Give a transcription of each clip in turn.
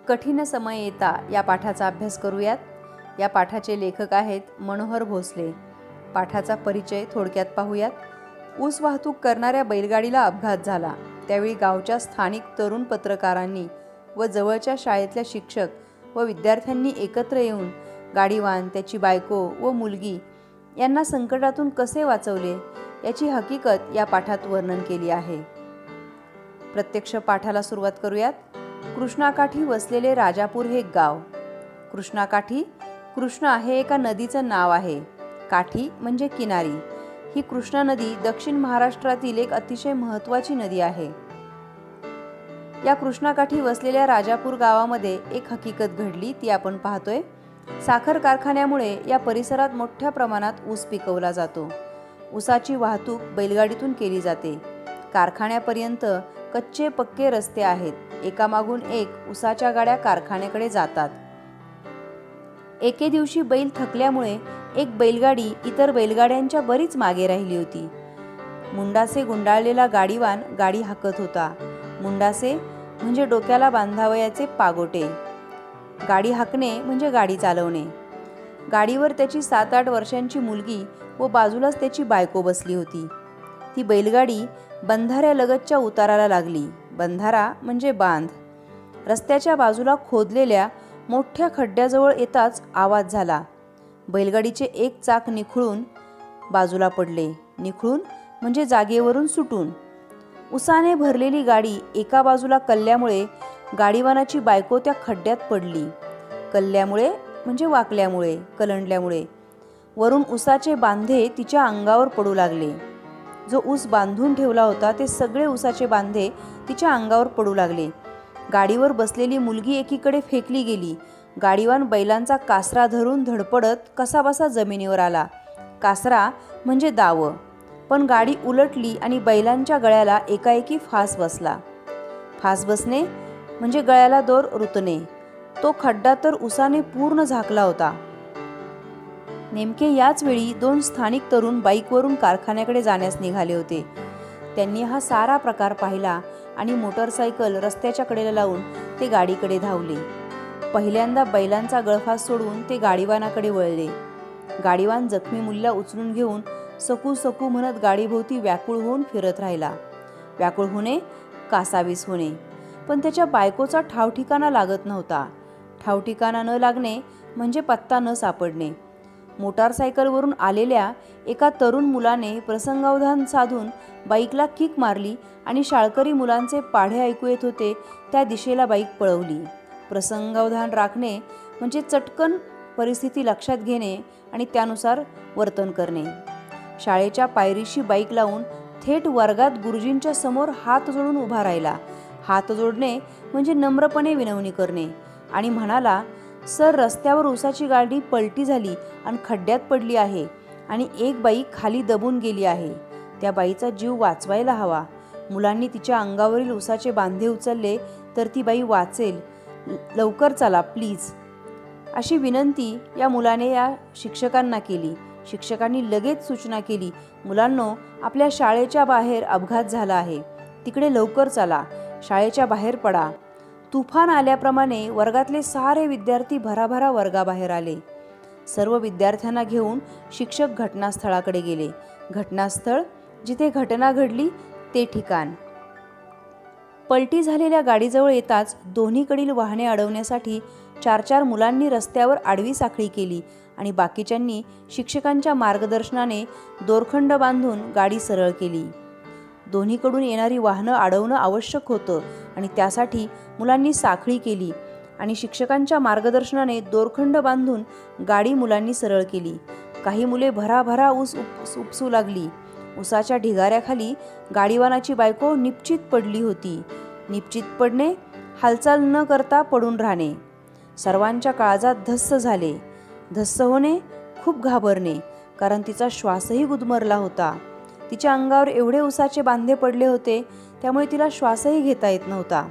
कठीण समय येता या पाठाचा अभ्यास करूयात. या पाठाचे लेखक आहेत मनोहर भोसले. पाठाचा परिचय थोडक्यात पाहूयात. ऊस वाहतूक करणाऱ्या बैलगाडीला अपघात झाला. त्यावेळी गावच्या स्थानिक तरुण पत्रकारांनी व जवळच्या शाळेतल्या शिक्षक व विद्यार्थ्यांनी एकत्र येऊन गाडीवान, त्याची बायको व मुलगी यांना संकटातून कसे वाचवले याची हकीकत या पाठात वर्णन केली आहे. प्रत्यक्ष पाठाला सुरुवात करूयात. कृष्णाकाठी वसलेले राजापूर हे गाव. कृष्णाकाठी, कृष्णा हे एका नदीचं नाव आहे. काठी म्हणजे किनारी. ही कृष्णा नदी दक्षिण महाराष्ट्रातील एक अतिशय महत्त्वाची नदी आहे. या कृष्णाकाठी वसलेल्या राजापूर गावामध्ये एक हकीकत घडली, ती आपण पाहतोय. साखर कारखान्यामुळे या परिसरात मोठ्या प्रमाणात ऊस पिकवला जातो. ऊसाची वाहतूक बैलगाडीतून केली जाते. कारखान्यापर्यंत कच्चे पक्के रस्ते आहेत. एकामागून एक ऊसाच्या गाड्या कारखान्याकडे जातात. एके दिवशी बैल थकल्यामुळे एक बैलगाडी इतर बैलगाड्यांच्या बरीच मागे राहिली होती. मुंडासे गुंडाळलेला गाडीवान गाडी हाकत होता. मुंडासे म्हणजे डोक्याला बांधावयाचे पागोटे. गाडी हाकणे म्हणजे गाडी चालवणे. गाडीवर त्याची 7-8 वर्षांची मुलगी व बाजूलाच त्याची बायको बसली होती. ती बैलगाडी बंधाऱ्यालगतच्या उताराला लागली. बंधारा म्हणजे बांध. रस्त्याच्या बाजूला खोदलेल्या मोठ्या खड्ड्याजवळ येताच आवाज झाला. बैलगाडीचे एक चाक निखळून बाजूला पडले. निखळून म्हणजे जागेवरून सुटून. उसाने भरलेली गाडी एका बाजूला कल्ल्यामुळे गाडीवानाची बायको त्या खड्ड्यात पडली. कल्ल्यामुळे म्हणजे वाकल्यामुळे, कलंडल्यामुळे. वरून उसाचे बांधे तिच्या अंगावर पडू लागले. जो ऊस बांधून ठेवला होता ते सगळे ऊसाचे बांधे तिच्या अंगावर पडू लागले. गाडीवर बसलेली मुलगी एकीकडे फेकली गेली. गाडीवान बैलांचा कासरा धरून धडपडत कसाबसा जमिनीवर आला. कासरा म्हणजे दाव. पण गाडी उलटली आणि बैलांच्या गळ्याला एकाएकी फास बसला. फास बसणे म्हणजे गळ्याला दोर रुतणे. तो खड्डा तर उसाने पूर्ण झाकला होता. नेमके याच वेळी 2 स्थानिक तरुण बाईकवरून कारखान्याकडे जाण्यास निघाले होते. त्यांनी हा सारा प्रकार पाहिला आणि मोटरसायकल रस्त्याच्या कडेला लावून ते गाडीकडे धावले. पहिल्यांदा बैलांचा गळफास सोडून ते गाडीवानाकडे वळले. गाडीवान जखमी मुलीला उचलून घेऊन सकू सकू म्हणत गाडीभोवती व्याकुळ होऊन फिरत राहिला. व्याकुळ होणे, कासावीस होणे. पण त्याच्या बायकोचा ठावठिकाणा लागत नव्हता. ठावठिकाणा न लागणे म्हणजे पत्ता न सापडणे. मोटारसायकलवरून आलेल्या एका तरुण मुलाने प्रसंगावधान साधून बाईकला किक मारली आणि शाळकरी मुलांचे पाढे ऐकू येत होते त्या दिशेला बाईक पळवली. प्रसंगावधान राखणे म्हणजे चटकन परिस्थिती लक्षात घेणे आणि त्यानुसार वर्तन करणे. शाळेच्या पायरीशी बाईक लावून थेट वर्गात गुरुजींच्या समोर हात जोडून उभा राहिला. हात जोडणे म्हणजे नम्रपणे विनवणी करणे. आणि म्हणाला, सर, रस्त्यावर ऊसाची गाडी पलटी झाली आणि खड्ड्यात पडली आहे आणि एक बाई खाली दबून गेली आहे. त्या बाईचा जीव वाचवायला हवा. मुलांनी तिच्या अंगावरील ऊसाचे बांधे उचलले तर ती बाई वाचेल. लवकर चला प्लीज. अशी विनंती या मुलाने या शिक्षकांना केली. शिक्षकांनी लगेच सूचना केली, मुलांनो, आपल्या शाळेच्या बाहेर अपघात झाला आहे. तिकडे लवकर चला. शाळेच्या बाहेर पडा. तुफान आल्याप्रमाणे वर्गातले सारे विद्यार्थी भराभरा वर्गाबाहेर आले. सर्व विद्यार्थ्यांना घेऊन शिक्षक घटनास्थळाकडे गेले. घटनास्थळ जिथे घटना घडली ते ठिकाण. पलटी झालेल्या गाडीजवळ येताच दोन्हीकडील वाहने अडवण्यासाठी 4-4 मुलांनी रस्त्यावर आडवी साखळी केली आणि बाकीच्यांनी शिक्षकांच्या मार्गदर्शनाने दोरखंड बांधून गाडी सरळ केली. दोन्हीकडून येणारी वाहनं अडवणं आवश्यक होतं आणि त्यासाठी मुलांनी साखळी केली आणि शिक्षकांच्या मार्गदर्शनाने दोरखंड बांधून गाडी मुलांनी सरळ केली. काही मुले भराभरा ऊस उपसू लागली. ऊसाच्या ढिगाऱ्याखाली गाडीवानाची बायको निपचित पडली होती. निपचित पडणे, हालचाल न करता पडून राहणे. सर्वांच्या काळजात धस्स झाले. धस्स होणे, खूप घाबरणे, कारण तिचा श्वासही गुदमरला होता. तिच्या अंगावर एवढे ऊसाचे बांधे पडले होते त्यामुळे तिला श्वासही घेता येत नव्हता.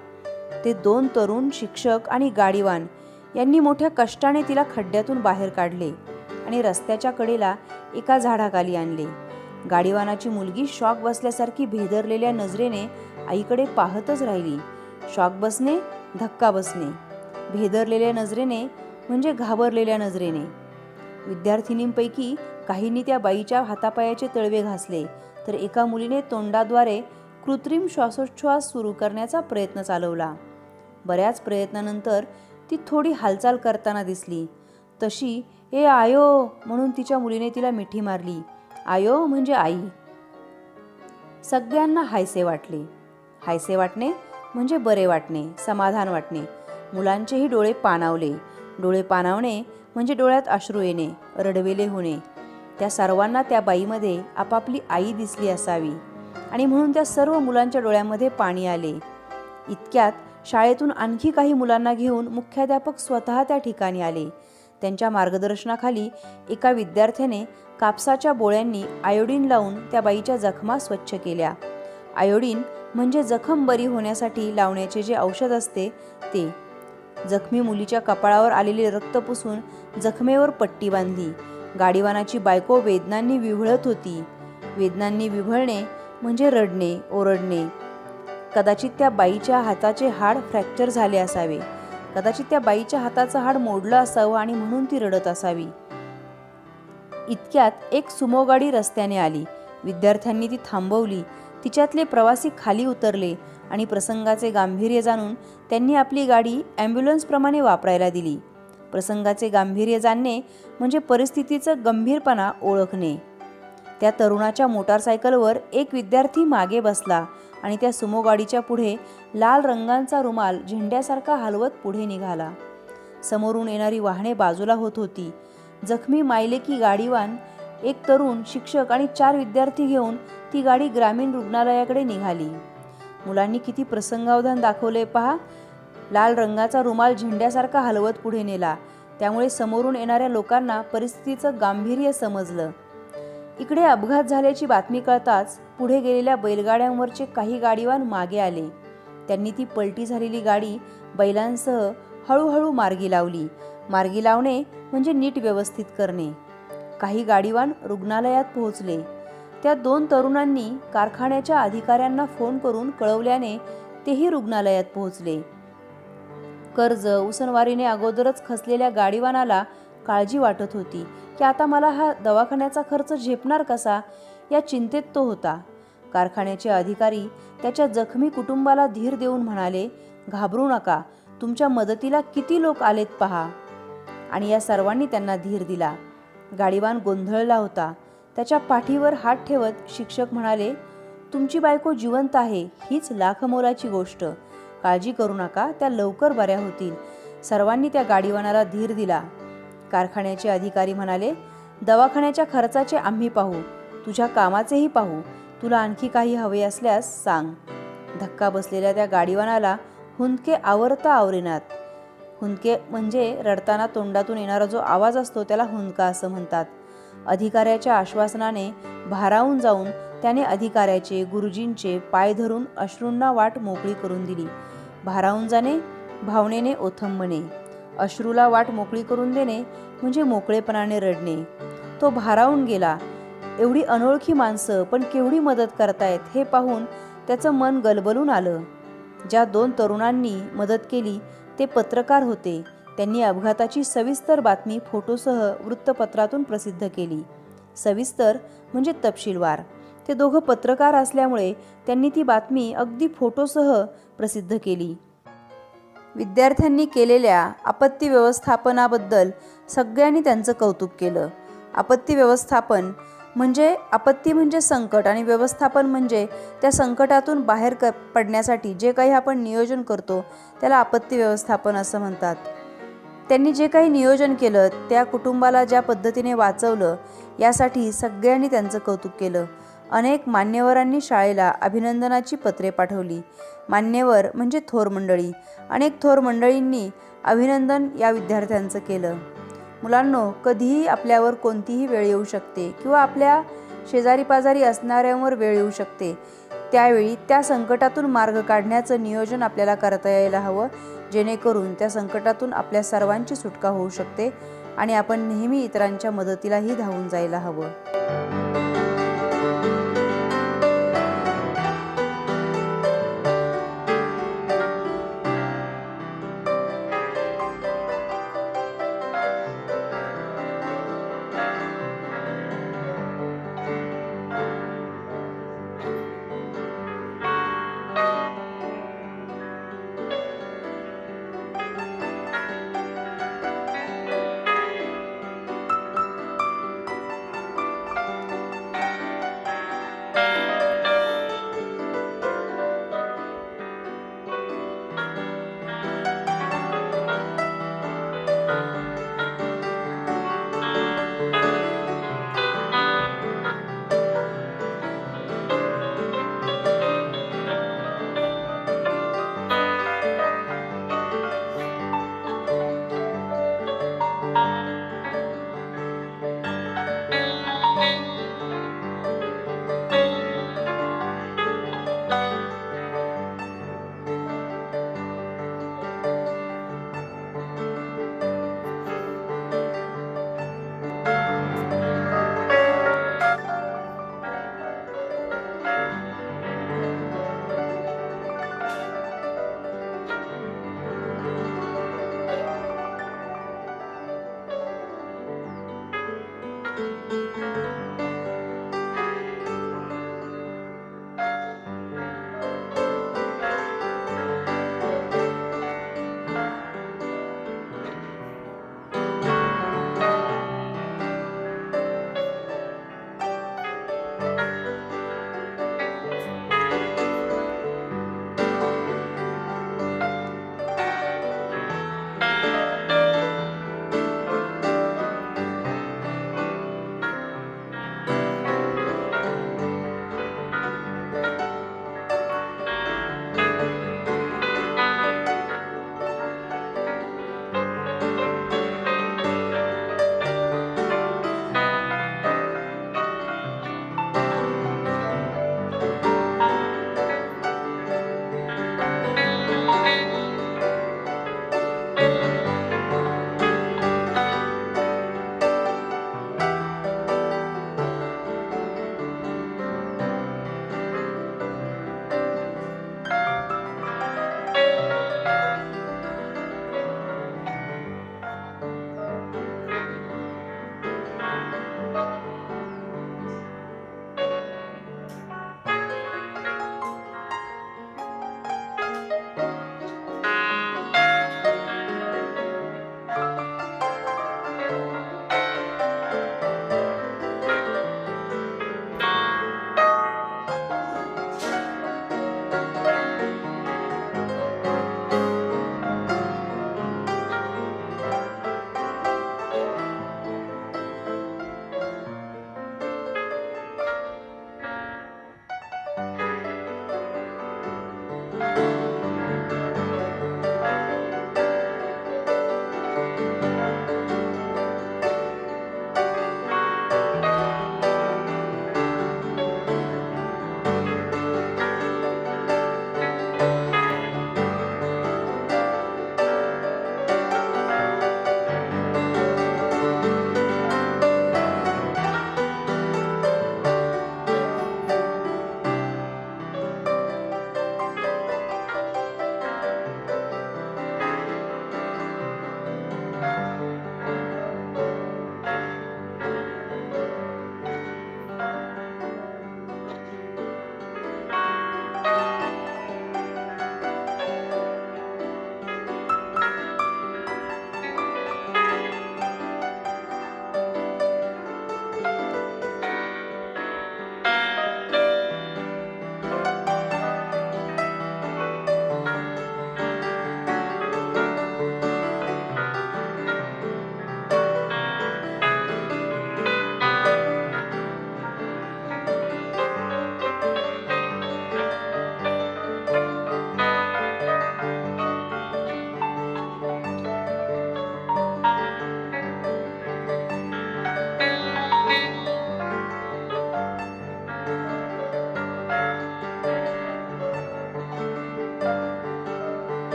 ते 2 तरुण शिक्षक आणि गाडीवान यांनी मोठ्या कष्टाने तिला खड्ड्यातून बाहेर काढले आणि रस्त्याच्या कडेला एका झाडाखाली आणले. गाडीवानाची मुलगी शॉक बसल्यासारखी भेदरलेल्या नजरेने आईकडे पाहतच राहिली. शॉक बसणे, धक्का बसणे. भेदरलेल्या नजरेने म्हणजे घाबरलेल्या नजरेने. विद्यार्थिनींपैकी काहींनी त्या बाईच्या हातापायाचे तळवे घासले, तर एका मुलीने तोंडाद्वारे कृत्रिम श्वासोच्छ्वास सुरू करण्याचा प्रयत्न चालवला. बऱ्याच प्रयत्नानंतर ती थोडी हालचाल करताना दिसली. तशी ए आयो म्हणून तिच्या मुलीने तिला मिठी मारली. आयो म्हणजे आई. सगळ्यांना हायसे वाटले. हायसे वाटणे म्हणजे बरे वाटणे, समाधान वाटणे. मुलांचेही डोळे पाणावले. डोळे पाणावणे म्हणजे डोळ्यात अश्रू येणे, रडवेले होणे. त्या सर्वांना त्या बाईमध्ये आपापली आई दिसली असावी आणि म्हणून त्या सर्व मुलांच्या डोळ्यामध्ये पाणी आले. इतक्यात शाळेतून आणखी काही मुलांना घेऊन मुख्याध्यापक स्वतः त्या ठिकाणी आले. त्यांच्या मार्गदर्शनाखाली एका विद्यार्थ्याने कापसाच्या बोळ्यांनी आयोडीन लावून त्या बाईच्या जखमा स्वच्छ केल्या. आयोडीन म्हणजे जखम बरी होण्यासाठी लावण्याचे जे औषध असते ते. जखमी मुलीच्या कपाळावर आलेले रक्त पुसून जखमेवर पट्टी बांधली. गाडीवानाची बायको वेदनांनी विव्हळत होती. वेदनांनी विव्हळणे म्हणजे रडणे, ओरडणे. कदाचित त्या बाईच्या हाताचे हाड फ्रॅक्चर झाले असावे. कदाचित त्या बाईच्या हाताचं हाड मोडलं असावं आणि म्हणून ती रडत असावी. इतक्यात एक सुमो गाडी रस्त्याने आली. विद्यार्थ्यांनी ती थांबवली. तिच्यातले प्रवासी खाली उतरले आणि प्रसंगाचे गांभीर्य जाणून त्यांनी आपली गाडी ॲम्ब्युलन्सप्रमाणे वापरायला दिली. प्रसंगाचे गांभीर्य जाणणे म्हणजे परिस्थितीचं गंभीरपणा ओळखणे. त्या तरुणाच्या मोटारसायकलवर एक विद्यार्थी मागे बसला आणि त्या सुमो गाडीच्या पुढे लाल रंगाचा रुमाल झेंड्यासारखा हलवत पुढे निघाला. समोरून येणारी वाहने बाजूला होत होती. जखमी मायलेकी गाडीवान, एक तरुण, शिक्षक आणि 4 विद्यार्थी घेऊन ती गाडी ग्रामीण रुग्णालयाकडे निघाली. मुलांनी किती प्रसंगावधान दाखवले पहा. लाल रंगाचा रुमाल झेंड्यासारखा हलवत पुढे नेला. त्यामुळे समोरून येणाऱ्या लोकांना परिस्थितीचं गांभीर्य समजलं. इकडे अपघात झाल्याची बातमी कळताच पुढे गेलेल्या बैलगाड्यांवरचे काही गाडीवान मागे आले. त्यांनी ती पलटी झालेली गाडी बैलांसह हळूहळू मार्गी लावली. मार्गी लावणे म्हणजे नीट व्यवस्थित करणे. काही गाडीवान रुग्णालयात पोहोचले. त्या 2 तरुणांनी कारखान्याच्या अधिकाऱ्यांना फोन करून कळवल्याने तेही रुग्णालयात पोहोचले. कर्ज उसनवारीने अगोदरच खचलेल्या गाडीवानाला काळजी वाटत होती की आता मला हा दवाखान्याचा खर्च झेपणार कसा, या चिंतेत तो होता. कारखान्याचे अधिकारी त्याच्या जखमी कुटुंबाला धीर देऊन म्हणाले, घाबरू नका, तुमच्या मदतीला किती लोक आलेत पहा. आणि या सर्वांनी त्यांना धीर दिला. गाडीवान गोंधळला होता. त्याच्या पाठीवर हात ठेवत शिक्षक म्हणाले, तुमची बायको जिवंत आहे, हीच लाखमोलाची गोष्ट. काळजी करू नका, त्या लवकर बऱ्या होतील. सर्वांनी त्या गाडीवानाला धीर दिला. कारखान्याचे अधिकारी म्हणाले, दवाखान्याच्या खर्चाचे आम्ही पाहू, तुझ्या कामाचेही पाहू. तुला आणखी काही हवे असल्यास सांग. धक्का बसलेल्या त्या गाडीवानाला हुंदके आवरता आवरेनात. हुंदके म्हणजे रडताना तोंडातून येणारा जो आवाज असतो त्याला हुंदका असं म्हणतात. अधिकाऱ्याच्या आश्वासनाने भारावून जाऊन त्याने अधिकाऱ्याचे, गुरुजींचे पाय धरून अश्रूंना वाट मोकळी करून दिली. भारावून जाणे, भावनेने ओथंबणे. अश्रूला वाट मोकळी करून देणे म्हणजे मोकळेपणाने रडणे. तो भारावून गेला. एवढी अनोळखी माणसं पण केवढी मदत करतायत हे पाहून त्याचं मन गलबलून आलं. ज्या 2 तरुणांनी मदत केली ते पत्रकार होते. त्यांनी अपघाताची सविस्तर बातमी फोटोसह वृत्तपत्रातून प्रसिद्ध केली. सविस्तर म्हणजे तपशीलवार. ते दोघं पत्रकार असल्यामुळे त्यांनी ती बातमी अगदी फोटोसह प्रसिद्ध केली. विद्यार्थ्यांनी केलेल्या आपत्ती व्यवस्थापनाबद्दल सगळ्यांनी त्यांचं कौतुक केलं. आपत्ती व्यवस्थापन म्हणजे आपत्ती म्हणजे संकट आणि व्यवस्थापन म्हणजे त्या संकटातून बाहेर पडण्यासाठी जे काही आपण नियोजन करतो त्याला आपत्ती व्यवस्थापन असं म्हणतात. त्यांनी जे काही नियोजन केलं, त्या कुटुंबाला ज्या पद्धतीने वाचवलं, यासाठी सगळ्यांनी त्यांचं कौतुक केलं. अनेक मान्यवरांनी शाळेला अभिनंदनाची पत्रे पाठवली. मान्यवर म्हणजे थोर मंडळी. अनेक थोर मंडळींनी अभिनंदन या विद्यार्थ्यांचं केलं. मुलांनो, कधीही आपल्यावर कोणतीही वेळ येऊ शकते किंवा आपल्या शेजारी पाजारी असणाऱ्यांवर वेळ येऊ शकते. त्यावेळी त्या संकटातून मार्ग काढण्याचं नियोजन आपल्याला करता यायला हवं, जेणेकरून त्या संकटातून आपल्या सर्वांची सुटका होऊ शकते आणि आपण नेहमी इतरांच्या मदतीलाही धावून जायला हवं.